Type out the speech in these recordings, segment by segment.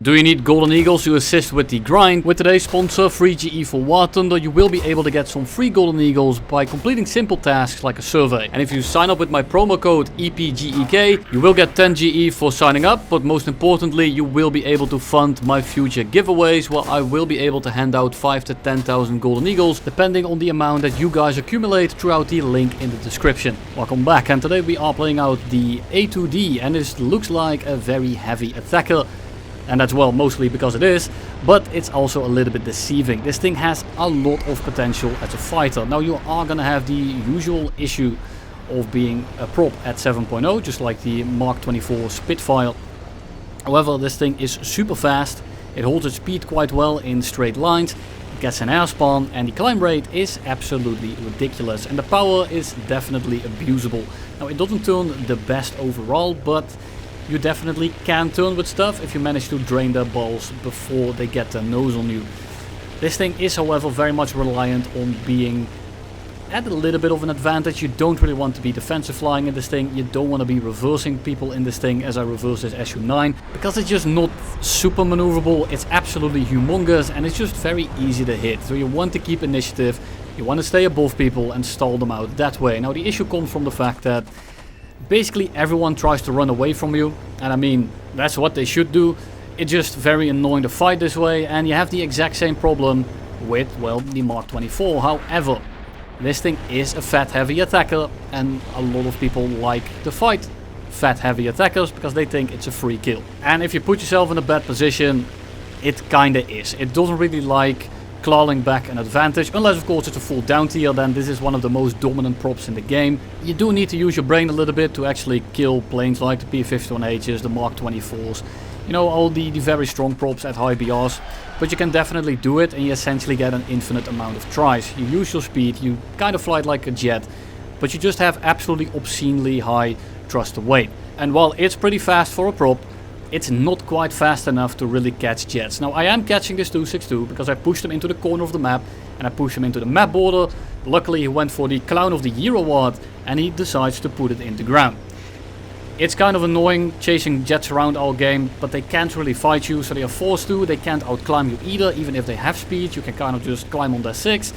Do you need golden eagles to assist with the grind? With today's sponsor, Free GE for War Thunder, you will be able to get some free golden eagles by completing simple tasks like a survey. And if you sign up with my promo code EPGEK, you will get 10 GE for signing up, but most importantly, you will be able to fund my future giveaways, where I will be able to hand out 5 to 10,000 golden eagles, depending on the amount that you guys accumulate throughout the link in the description. Welcome back, and today we are playing out the A2D, and this looks like a very heavy attacker. And that's, well, mostly because it is, but it's also a little bit deceiving. This thing has a lot of potential as a fighter. Now you are gonna have the usual issue of being a prop at 7.0, just like the Mark 24 Spitfire. However, this thing is super fast, it holds its speed quite well in straight lines, it gets an airspan, and the climb rate is absolutely ridiculous. And the power is definitely abusable. Now it doesn't turn the best overall, but you definitely can turn with stuff if you manage to drain their balls before they get their nose on you. This thing is, however, very much reliant on being at a little bit of an advantage. You don't really want to be defensive flying in this thing. You don't want to be reversing people in this thing, as I reverse this SU-9, because it's just not super maneuverable. It's absolutely humongous and it's just very easy to hit. So you want to keep initiative, you want to stay above people and stall them out that way. Now the issue comes from the fact that basically everyone tries to run away from you, and I mean, that's what they should do. It's just very annoying to fight this way, and you have the exact same problem with, well, the Mark 24. However, this thing is a fat heavy attacker, and a lot of people like to fight fat heavy attackers because they think it's a free kill. And if you put yourself in a bad position, it kinda is. It doesn't really like clawing back an advantage, unless of course it's a full down tier. Then this is one of the most dominant props in the game. You do need to use your brain a little bit to actually kill planes like the P-51Hs, the Mark 24s, you know, all the very strong props at high BRs. But you can definitely do it, and you essentially get an infinite amount of tries. You use your speed, you kind of fly it like a jet, but you just have absolutely obscenely high thrust to weight. And while it's pretty fast for a prop, it's not quite fast enough to really catch jets. Now I am catching this 262 because I pushed him into the corner of the map and I pushed him into the map border. Luckily he went for the Clown of the Year award and he decides to put it in the ground. It's kind of annoying chasing jets around all game, but they can't really fight you, so they are forced to. They can't outclimb you either, even if they have speed. You can kind of just climb on their 6,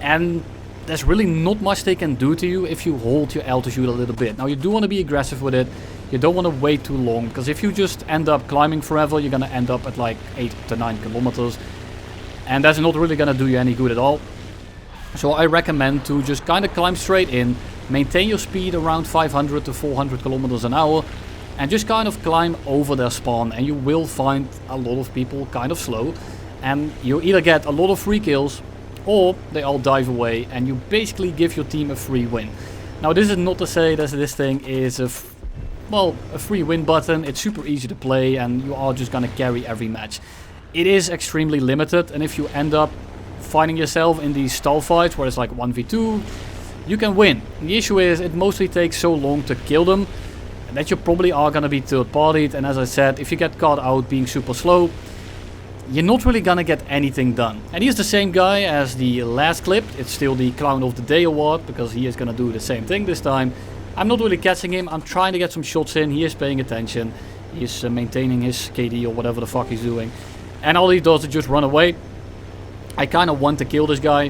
and there's really not much they can do to you if you hold your altitude a little bit. Now you do want to be aggressive with it. You don't want to wait too long, because if you just end up climbing forever, you're going to end up at like 8 to 9 kilometers. And that's not really going to do you any good at all. So I recommend to just kind of climb straight in, maintain your speed around 500 to 400 kilometers an hour, and just kind of climb over their spawn. And you will find a lot of people kind of slow, and you either get a lot of free kills, or they all dive away, and you basically give your team a free win. Now this is not to say that this thing is a free win button. It's super easy to play and you are just gonna carry every match. It is extremely limited, and if you end up finding yourself in these stall fights where it's like 1v2, you can win. The issue is it mostly takes so long to kill them that you probably are gonna be third partied, and as I said, if you get caught out being super slow, you're not really gonna get anything done. And he's the same guy as the last clip. It's still the Clown of the Day award, because he is gonna do the same thing this time. I'm not really catching him, I'm trying to get some shots in, he is paying attention, he is maintaining his KD or whatever the fuck he's doing. And all he does is just run away. I kind of want to kill this guy,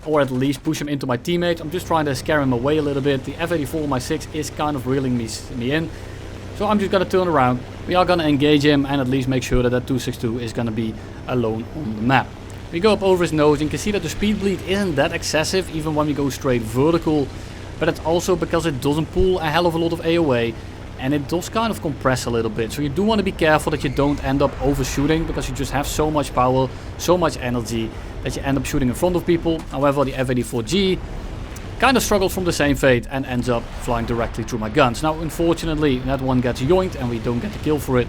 or at least push him into my teammate. I'm just trying to scare him away a little bit. The F-84 on my 6 is kind of reeling me in. So I'm just going to turn around, we are going to engage him and at least make sure that that 262 is going to be alone on the map. We go up over his nose and you can see that the speed bleed isn't that excessive even when we go straight vertical. But it's also because it doesn't pull a hell of a lot of AOA, and it does kind of compress a little bit. So you do want to be careful that you don't end up overshooting, because you just have so much power, so much energy, that you end up shooting in front of people. However, the F-84G kind of struggles from the same fate and ends up flying directly through my guns. Now unfortunately that one gets yoinked and we don't get the kill for it.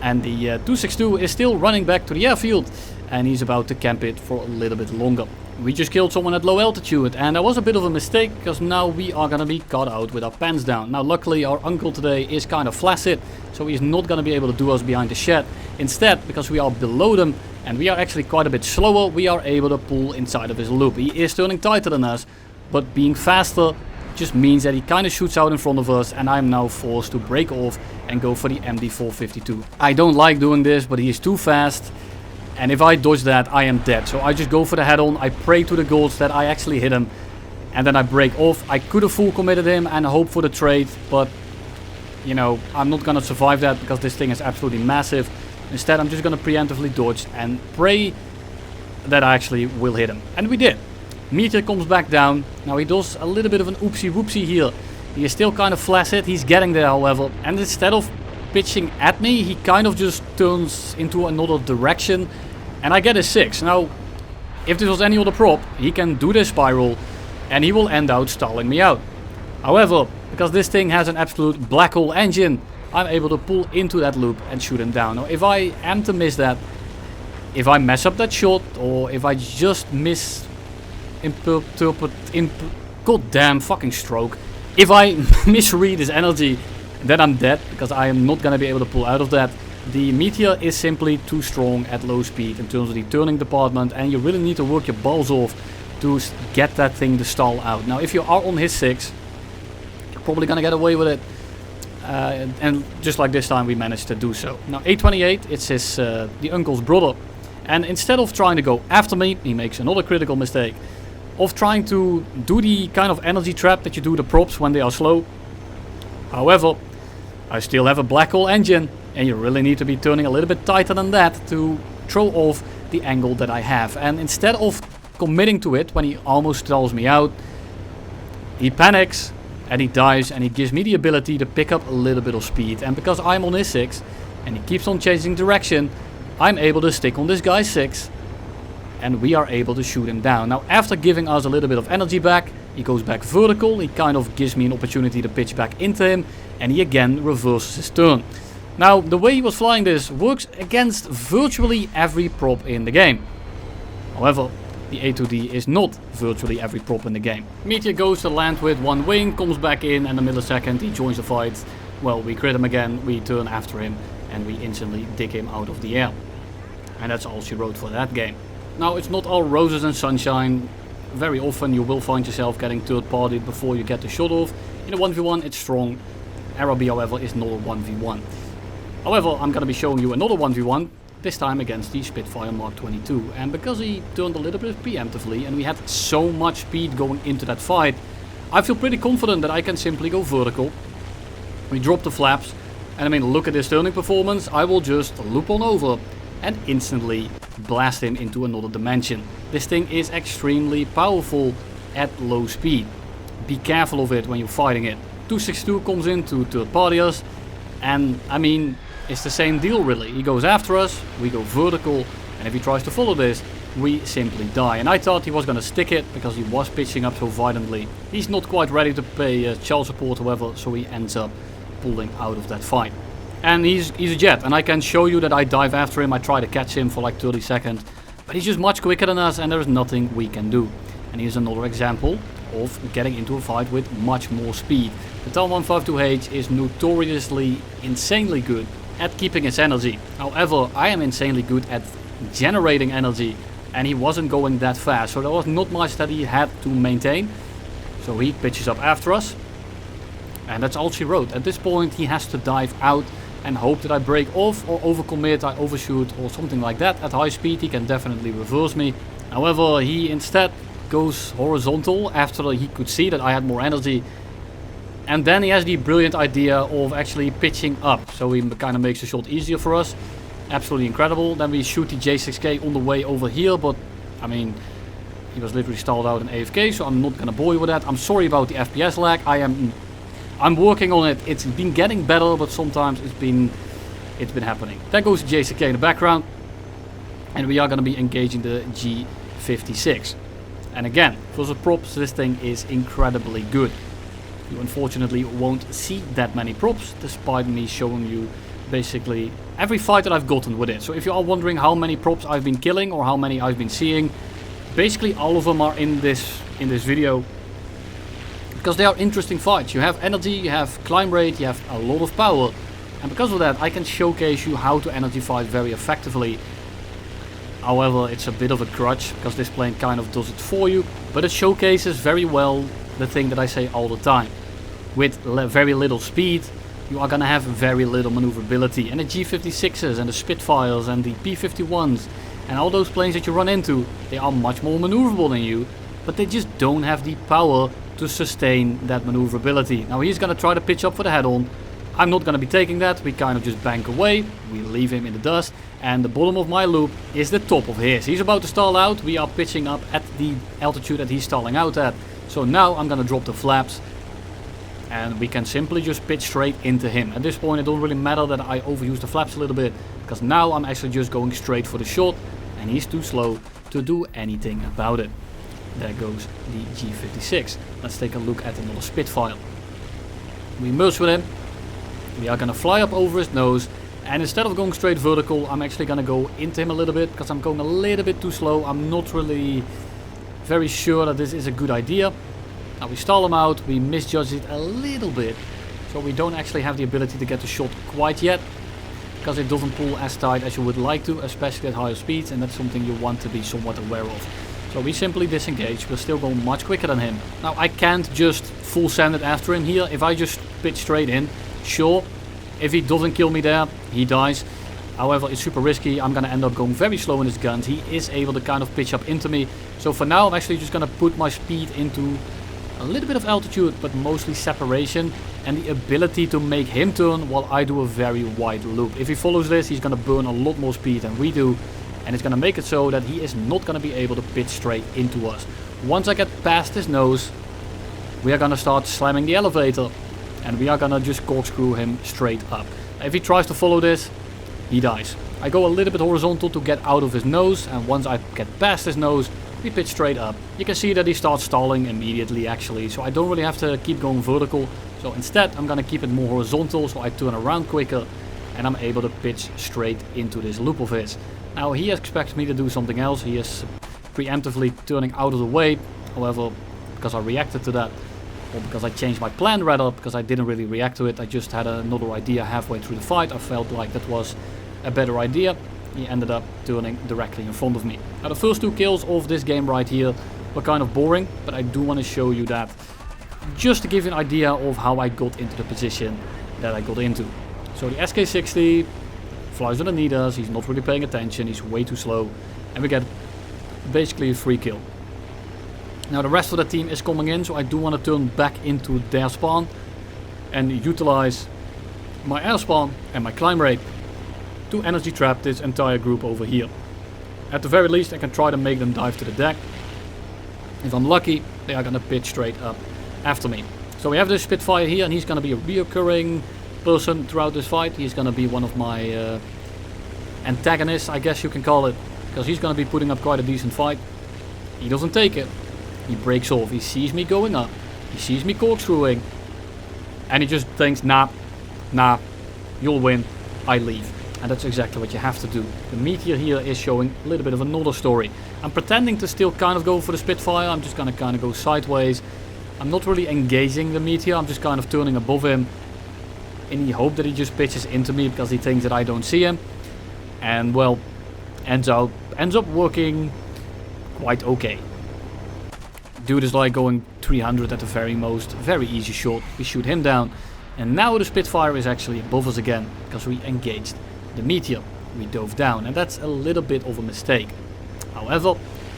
And the 262 is still running back to the airfield, and he's about to camp it for a little bit longer. We just killed someone at low altitude, and that was a bit of a mistake, because now we are gonna be caught out with our pants down. Now luckily our uncle today is kind of flaccid, so he's not gonna be able to do us behind the shed. Instead, because we are below them and we are actually quite a bit slower, we are able to pull inside of his loop. He is turning tighter than us, but being faster just means that he kind of shoots out in front of us, and I'm now forced to break off and go for the MD452. I don't like doing this, but he is too fast, and if I dodge that, I am dead. So I just go for the head-on, I pray to the gods that I actually hit him, and then I break off. I could have full committed him and hope for the trade, but you know, I'm not gonna survive that because this thing is absolutely massive. Instead, I'm just gonna preemptively dodge and pray that I actually will hit him. And we did. Meteor comes back down. Now he does a little bit of an oopsie whoopsie here. He is still kind of flaccid. He's getting there, however. And instead of pitching at me, he kind of just turns into another direction. And I get a 6. Now, if this was any other prop, he can do this spiral and he will end out stalling me out. However, because this thing has an absolute black hole engine, I'm able to pull into that loop and shoot him down. Now, if I am to miss that, if I mess up that shot, or if I just goddamn fucking stroke. If I misread his energy, then I'm dead, because I am not gonna be able to pull out of that. The Meteor is simply too strong at low speed in terms of the turning department, and you really need to work your balls off to get that thing to stall out. Now, if you are on his 6, you're probably gonna get away with it. And just like this time, we managed to do so. Now, A28, it's his the uncle's brother, and instead of trying to go after me, he makes another critical mistake of trying to do the kind of energy trap that you do the props when they are slow. However, I still have a black hole engine, and you really need to be turning a little bit tighter than that to throw off the angle that I have. And instead of committing to it when he almost stalls me out, he panics and he dives, and he gives me the ability to pick up a little bit of speed. And because I'm on his 6 and he keeps on changing direction, I'm able to stick on this guy's 6, and we are able to shoot him down. Now, after giving us a little bit of energy back, he goes back vertical. He kind of gives me an opportunity to pitch back into him, and he again reverses his turn. Now, the way he was flying this works against virtually every prop in the game. However, the A2D is not virtually every prop in the game. Meteor goes to land with one wing, comes back in, and the millisecond he joins the fight. Well, we crit him again, we turn after him, and we instantly dig him out of the air. And that's all she wrote for that game. Now, it's not all roses and sunshine. Very often you will find yourself getting third-partied before you get the shot off. In a 1v1 it's strong. Arabi, however, is not a 1v1. However, I'm going to be showing you another 1v1, this time against the Spitfire Mark 22. And because he turned a little bit preemptively and we had so much speed going into that fight, I feel pretty confident that I can simply go vertical. We drop the flaps, and I mean, look at his turning performance. I will just loop on over and instantly blast him into another dimension. This thing is extremely powerful at low speed. Be careful of it when you're fighting it. 262 comes in to third party us, and I mean, it's the same deal really. He goes after us, we go vertical, and if he tries to follow this, we simply die. And I thought he was going to stick it because he was pitching up so violently. He's not quite ready to pay child support, however, so he ends up pulling out of that fight. And he's a jet, and I can show you that I dive after him. I try to catch him for like 30 seconds, but he's just much quicker than us, and there's nothing we can do. And here's another example of getting into a fight with much more speed. The TAL 152H is notoriously insanely good at keeping its energy. However, I am insanely good at generating energy, and he wasn't going that fast, so there was not much that he had to maintain. So he pitches up after us, and that's all she wrote. At this point, he has to dive out and hope that I break off or overcommit, I overshoot or something like that. At high speed he can definitely reverse me. However, he instead goes horizontal after he could see that I had more energy. And then he has the brilliant idea of actually pitching up. So he kind of makes the shot easier for us. Absolutely incredible. Then we shoot the J6K on the way over here, but I mean, he was literally stalled out in AFK, so I'm not gonna bore you with that. I'm sorry about the FPS lag. I'm working on it. It's been getting better, but sometimes it's been happening. There goes the J6K in the background, and we are going to be engaging the G56. And again, for the props, this thing is incredibly good. You unfortunately won't see that many props, despite me showing you basically every fight that I've gotten with it. So if you are wondering how many props I've been killing or how many I've been seeing, basically all of them are in this video. Because they are interesting fights. You have energy, you have climb rate, you have a lot of power. And because of that, I can showcase you how to energy fight very effectively. However, it's a bit of a crutch, because this plane kind of does it for you. But it showcases very well the thing that I say all the time. With very little speed, you are gonna have very little maneuverability. And the G56s and the Spitfires and the P51s and all those planes that you run into, they are much more maneuverable than you, but they just don't have the power to sustain that maneuverability. Now he's gonna try to pitch up for the head-on. I'm not gonna be taking that. We kind of just bank away. We leave him in the dust. And the bottom of my loop is the top of his. He's about to stall out. We are pitching up at the altitude that he's stalling out at. So now I'm gonna drop the flaps. And we can simply just pitch straight into him. At this point it don't really matter that I overuse the flaps a little bit, because now I'm actually just going straight for the shot, and he's too slow to do anything about it. There goes the G56. Let's take a look at another Spitfire. We merge with him. We are gonna fly up over his nose, and instead of going straight vertical, I'm actually gonna go into him a little bit, because I'm going a little bit too slow. I'm not really very sure that this is a good idea. Now we stall him out, we misjudge it a little bit, so we don't actually have the ability to get the shot quite yet, because it doesn't pull as tight as you would like to, especially at higher speeds, and that's something you want to be somewhat aware of. So we simply disengage. We're still going much quicker than him. Now I can't just full send it after him here. If I just pitch straight in, sure, if he doesn't kill me there, he dies. However, it's super risky. I'm gonna end up going very slow in his guns. He is able to kind of pitch up into me. So for now I'm actually just gonna put my speed into a little bit of altitude, but mostly separation, and the ability to make him turn while I do a very wide loop. If he follows this, he's gonna burn a lot more speed than we do, and it's gonna make it so that he is not gonna be able to pitch straight into us. Once I get past his nose, we are gonna start slamming the elevator, and we are gonna just corkscrew him straight up. If he tries to follow this, he dies. I go a little bit horizontal to get out of his nose, and once I get past his nose, we pitch straight up. You can see that he starts stalling immediately actually, so I don't really have to keep going vertical. So instead I'm gonna keep it more horizontal, so I turn around quicker and I'm able to pitch straight into this loop of his. Now he expects me to do something else. He is preemptively turning out of the way. However, because I reacted to that, or because I changed my plan rather, because I didn't really react to it, I just had another idea halfway through the fight. I felt like that was a better idea. He ended up turning directly in front of me. Now the first two kills of this game right here were kind of boring, but I do want to show you that just to give you an idea of how I got into the position that I got into. So the SK60 flies underneath us, he's not really paying attention, he's way too slow, and we get basically a free kill. Now the rest of the team is coming in, so I do want to turn back into their spawn and utilize my air spawn and my climb rate to energy trap this entire group over here. At the very least I can try to make them dive to the deck. If I'm lucky, they are gonna pitch straight up after me. So we have this Spitfire here, and he's gonna be a reoccurring person throughout this fight. He's gonna be one of my antagonists, I guess you can call it, because he's gonna be putting up quite a decent fight. He doesn't take it. He breaks off. He sees me going up. He sees me corkscrewing, and he just thinks, nah, you'll win. I leave. And that's exactly what you have to do. The Meteor here is showing a little bit of another story. I'm pretending to still kind of go for the Spitfire. I'm just gonna kind of go sideways. I'm not really engaging the Meteor. I'm just kind of turning above him in the hope that he just pitches into me because he thinks that I don't see him. And well, ends up working quite okay. Dude is like going 300 at the very most. Very easy shot. We shoot him down. And now the Spitfire is actually above us again because we engaged the Meteor. We dove down, and that's a little bit of a mistake. However,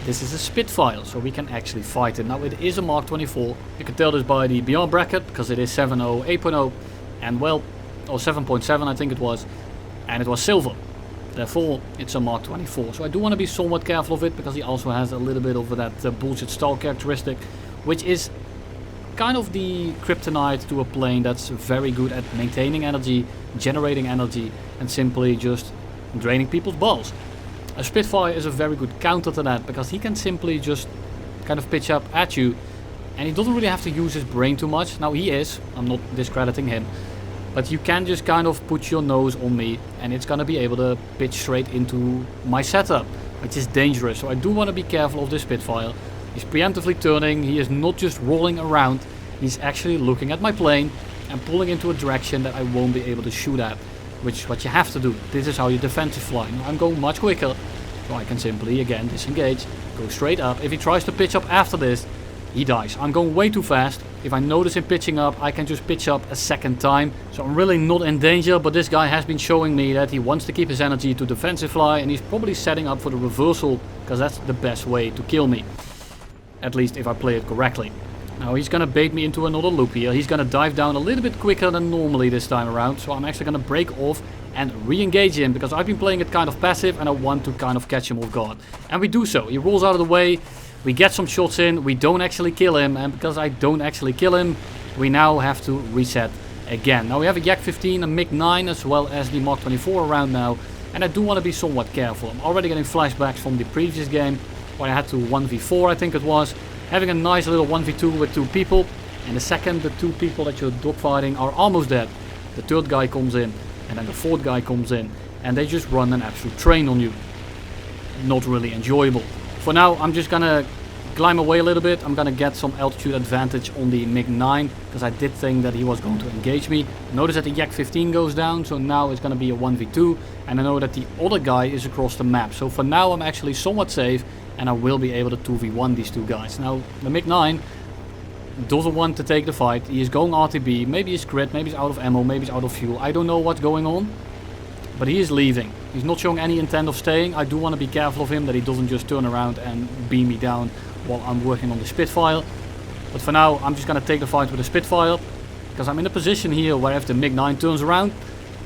this is a Spitfire, so we can actually fight it. Now it is a Mark 24. You can tell this by the BR bracket because it is 7.0, 8.0, and well, or 7.7 I think it was, and it was silver. Therefore, it's a Mark 24. So I do want to be somewhat careful of it because he also has a little bit of that bullshit stall characteristic, which is kind of the kryptonite to a plane that's very good at maintaining energy, generating energy, and simply just draining people's balls. A Spitfire is a very good counter to that because he can simply just kind of pitch up at you, and he doesn't really have to use his brain too much. Now he is, I'm not discrediting him, but you can just kind of put your nose on me and it's gonna be able to pitch straight into my setup, which is dangerous. So I do want to be careful of this Spitfire. He's preemptively turning, he is not just rolling around, he's actually looking at my plane and pulling into a direction that I won't be able to shoot at, which is what you have to do. This is how you defensive fly. Now I'm going much quicker, so I can simply again disengage, go straight up. If he tries to pitch up after this, he dies. I'm going way too fast. If I notice him pitching up, I can just pitch up a second time. So I'm really not in danger, but this guy has been showing me that he wants to keep his energy to defensive fly, and he's probably setting up for the reversal, because that's the best way to kill me. At least if I play it correctly. Now he's gonna bait me into another loop here. He's gonna dive down a little bit quicker than normally this time around. So I'm actually gonna break off and re-engage him, because I've been playing it kind of passive and I want to kind of catch him off guard. And we do so. He rolls out of the way. We get some shots in. We don't actually kill him. And because I don't actually kill him, we now have to reset again. Now we have a Yak 15, a MiG-9 as well as the Mark 24 around now. And I do want to be somewhat careful. I'm already getting flashbacks from the previous game, where I had to 1v4, I think it was, having a nice little 1v2 with 2 people, and the second the 2 people that you're dogfighting are almost dead, the third guy comes in, and then the fourth guy comes in, and they just run an absolute train on you. Not really enjoyable. For now, I'm just gonna climb away a little bit. I'm gonna get some altitude advantage on the MiG-9, because I did think that he was going to engage me. Notice that the Yak 15 goes down, so now it's gonna be a 1v2, and I know that the other guy is across the map. So for now, I'm actually somewhat safe, and I will be able to 2v1 these 2 guys. Now, the MiG-9 doesn't want to take the fight. He is going RTB. Maybe he's crit, maybe he's out of ammo, maybe he's out of fuel. I don't know what's going on, but he is leaving. He's not showing any intent of staying. I do want to be careful of him, that he doesn't just turn around and beam me down while I'm working on the Spitfire. But for now, I'm just going to take the fight with the Spitfire, because I'm in a position here where if the MiG-9 turns around,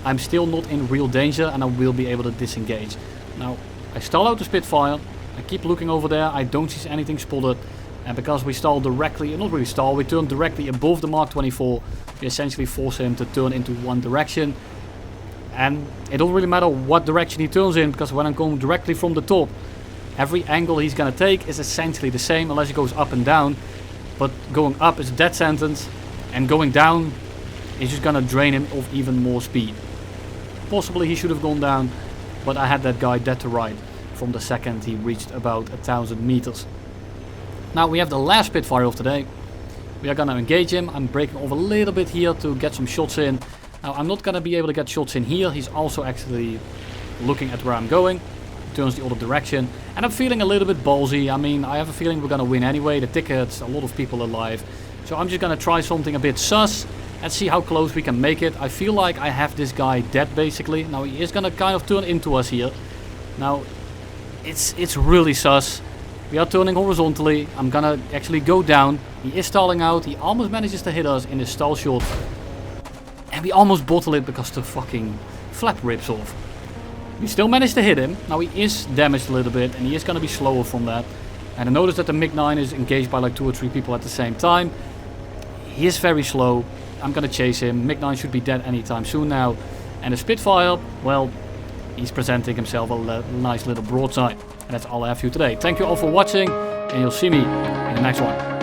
I'm still not in real danger and I will be able to disengage. Now, I stall out the Spitfire. I keep looking over there. I don't see anything spotted. And because we stall directly, not really stall, we turn directly above the Mark 24, we essentially force him to turn into one direction. And it don't really matter what direction he turns in, because when I'm going directly from the top, every angle he's going to take is essentially the same, unless he goes up and down. But going up is a dead sentence, and going down is just going to drain him of even more speed. Possibly he should have gone down, but I had that guy dead to right from the second he reached about 1,000 meters. Now we have the last Spitfire of today. We are going to engage him. I'm breaking off a little bit here to get some shots in. Now I'm not going to be able to get shots in here. He's also actually looking at where I'm going. Turns the other direction. And I'm feeling a little bit ballsy. I mean, I have a feeling we're going to win anyway. The tickets, a lot of people alive. So I'm just going to try something a bit sus. And see how close we can make it. I feel like I have this guy dead basically. Now he is going to kind of turn into us here. Now it's really sus. We are turning horizontally. I'm gonna actually go down. He is stalling out. He almost manages to hit us in his stall shot. And we almost bottle it because the fucking flap rips off. We still managed to hit him. Now he is damaged a little bit and he is gonna be slower from that. And I noticed that the MiG-9 is engaged by like 2 or 3 people at the same time. He is very slow. I'm gonna chase him. MiG-9 should be dead anytime soon now. And the Spitfire, well, he's presenting himself a nice little broadside. And that's all I have for you today. Thank you all for watching, and you'll see me in the next one.